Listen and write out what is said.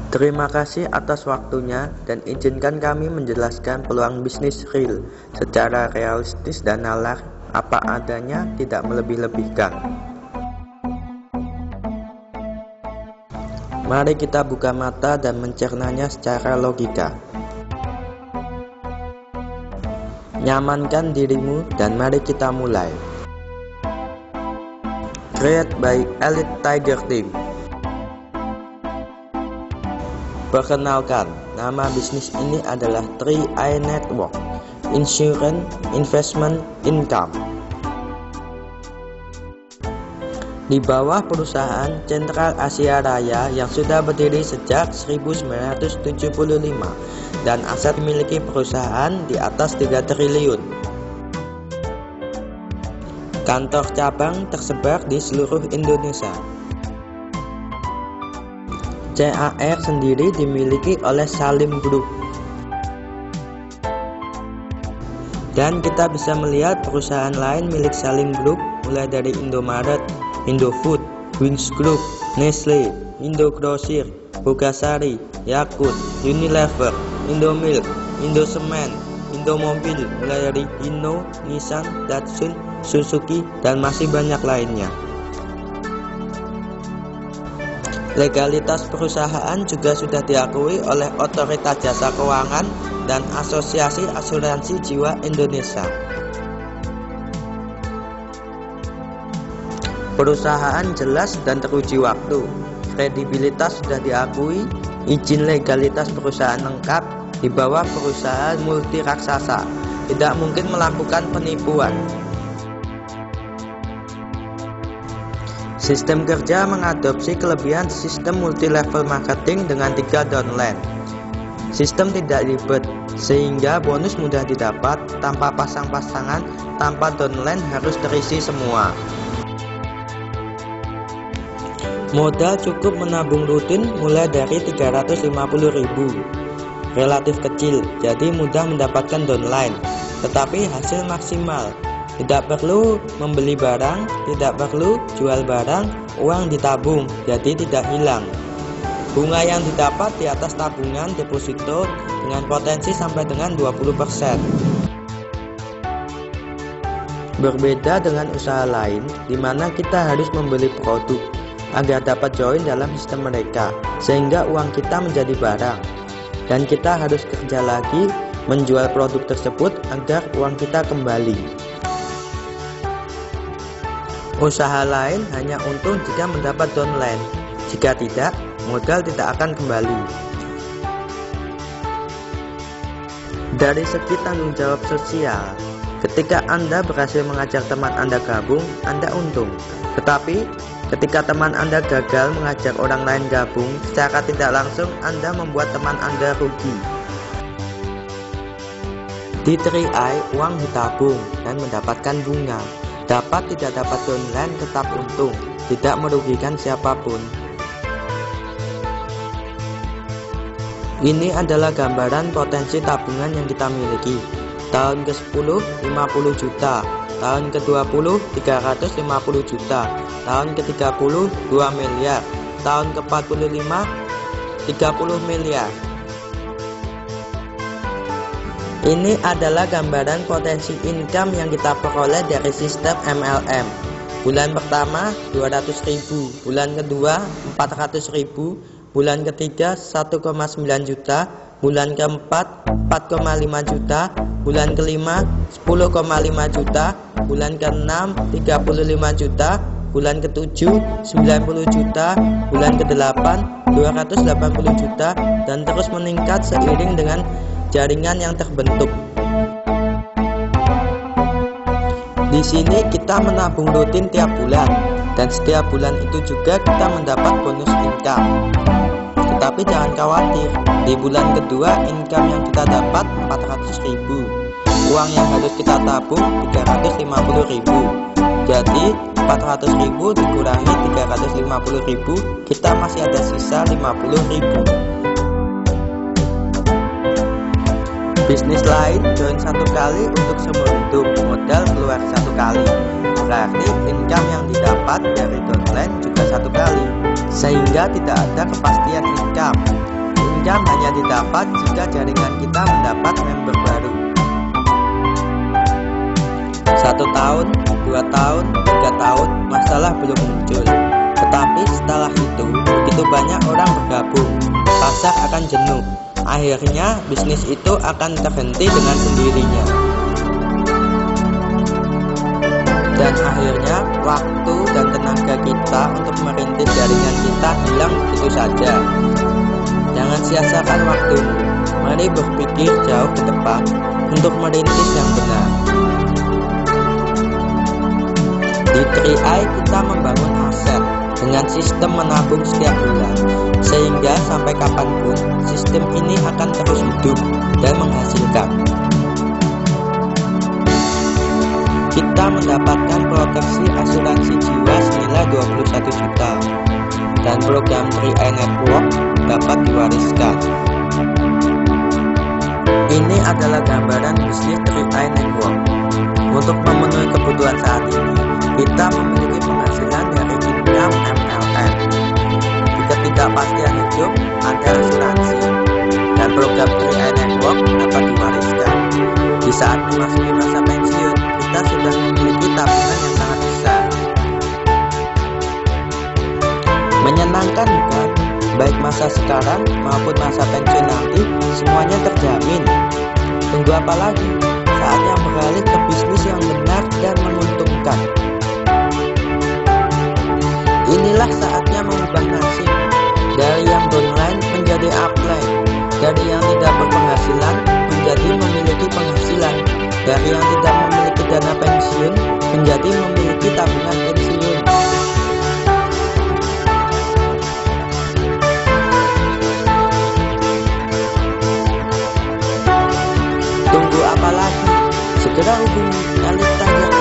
Terima kasih atas waktunya dan izinkan kami menjelaskan peluang bisnis real secara realistis dan nalar, apa adanya, tidak melebih-lebihkan. Mari kita buka mata dan mencernanya secara logika. Nyamankan dirimu dan mari kita mulai. Create by Elite Tiger Team. Perkenalkan, nama bisnis ini adalah 3i Network, Insurance Investment Income. Di bawah perusahaan Central Asia Raya yang sudah berdiri sejak 1975 dan aset dimiliki perusahaan di atas 3 triliun. Kantor cabang tersebar di seluruh Indonesia. CAR sendiri dimiliki oleh Salim Group. Dan kita bisa melihat perusahaan lain milik Salim Group mulai dari Indomaret, Indofood, Wings Group, Nestle, Indogrosir, Bogasari, Yakult, Unilever, Indomilk, Indosemen, Indomobil, mulai dari Hino, Nissan, Datsun, Suzuki, dan masih banyak lainnya. Legalitas perusahaan juga sudah diakui oleh Otoritas Jasa Keuangan dan Asosiasi Asuransi Jiwa Indonesia. Perusahaan jelas dan teruji waktu, kredibilitas sudah diakui, izin legalitas perusahaan lengkap, di bawah perusahaan multi raksasa, tidak mungkin melakukan penipuan. Sistem kerja mengadopsi kelebihan sistem multi-level marketing dengan 3 downline. Sistem tidak ribet, sehingga bonus mudah didapat tanpa pasang-pasangan, tanpa downline harus terisi semua. Modal cukup menabung rutin mulai dari 350.000. Relatif kecil, jadi mudah mendapatkan downline, tetapi hasil maksimal. Tidak perlu membeli barang, tidak perlu jual barang, uang ditabung, jadi tidak hilang. Bunga yang didapat di atas tabungan deposito dengan potensi sampai dengan 20%. Berbeda dengan usaha lain, di mana kita harus membeli produk agar dapat join dalam sistem mereka, sehingga uang kita menjadi barang. Dan kita harus kerja lagi menjual produk tersebut agar uang kita kembali. Usaha lain hanya untung jika mendapat downline, jika tidak, modal tidak akan kembali. Dari segi tanggung jawab sosial, ketika Anda berhasil mengajak teman Anda gabung, Anda untung. Tetapi, ketika teman Anda gagal mengajak orang lain gabung, secara tidak langsung Anda membuat teman Anda rugi. Di 3i, uang ditabung dan mendapatkan bunga. Dapat tidak dapat downline tetap untung, tidak merugikan siapapun. Ini adalah gambaran potensi tabungan yang kita miliki. Tahun ke-10 50 juta, tahun ke-20 350 juta, tahun ke-30 2 miliar, tahun ke-45 30 miliar. Ini adalah gambaran potensi income yang kita peroleh dari sistem MLM. Bulan pertama 200.000, bulan kedua 400.000, bulan ketiga 1,9 juta, bulan keempat 4,5 juta, bulan kelima 10,5 juta, bulan keenam 35 juta, bulan ketujuh 90 juta, bulan ke-8 280 juta, dan terus meningkat seiring dengan jaringan yang terbentuk. Di sini kita menabung rutin tiap bulan, dan setiap bulan itu juga kita mendapat bonus income. Tetapi jangan khawatir, di bulan kedua income yang kita dapat 400.000. Uang yang harus kita tabung 350.000. Jadi 400.000 dikurangi 350.000, kita masih ada sisa 50.000. Bisnis lain join 1 kali untuk seumur hidup, modal keluar 1 kali. Berarti income yang didapat dari downline juga 1 kali, sehingga tidak ada kepastian income. income hanya didapat jika jaringan kita mendapat member baru. 1 tahun, 2 tahun, 3 tahun, masalah belum muncul. Tetapi setelah itu, begitu banyak orang bergabung, pasar akan jenuh. Akhirnya, bisnis itu akan terhenti dengan sendirinya. Dan akhirnya, waktu dan tenaga kita untuk merintis jaringan kita hilang begitu saja. Jangan sia-siakan waktumu. Mari berpikir jauh ke depan untuk merintis yang benar. Di 3i kita membangun aset dengan sistem menabung setiap bulan, sehingga sampai kapanpun sistem ini akan terus hidup dan menghasilkan. Kita mendapatkan proteksi asuransi jiwa senilai 21 juta dan program 3i Network dapat diwariskan. Ini adalah gambaran bisnis 3i Network. Untuk memenuhi kebutuhan saat ini, kita memiliki penghasilan dari income MLM. Di ketidakpastian hidup, ada asuransi, dan program 3i Network dapat diwariskan. Di saat memasuki masa pensiun, kita sudah memiliki tabungan yang sangat besar. Menyenangkan bukan? Baik masa sekarang maupun masa pensiun nanti, semuanya terjamin. Tunggu apa lagi? Saatnya beralih ke bisnis yang benar dan menguntungkan. Inilah saatnya mengubah nasib, dari yang downline menjadi upline, dari yang tidak berpenghasilan menjadi memiliki penghasilan, dari yang tidak memiliki dana pensiun menjadi memiliki tabungan pensiun. Tunggu apa lagi? Segera hubungi Alif Tiger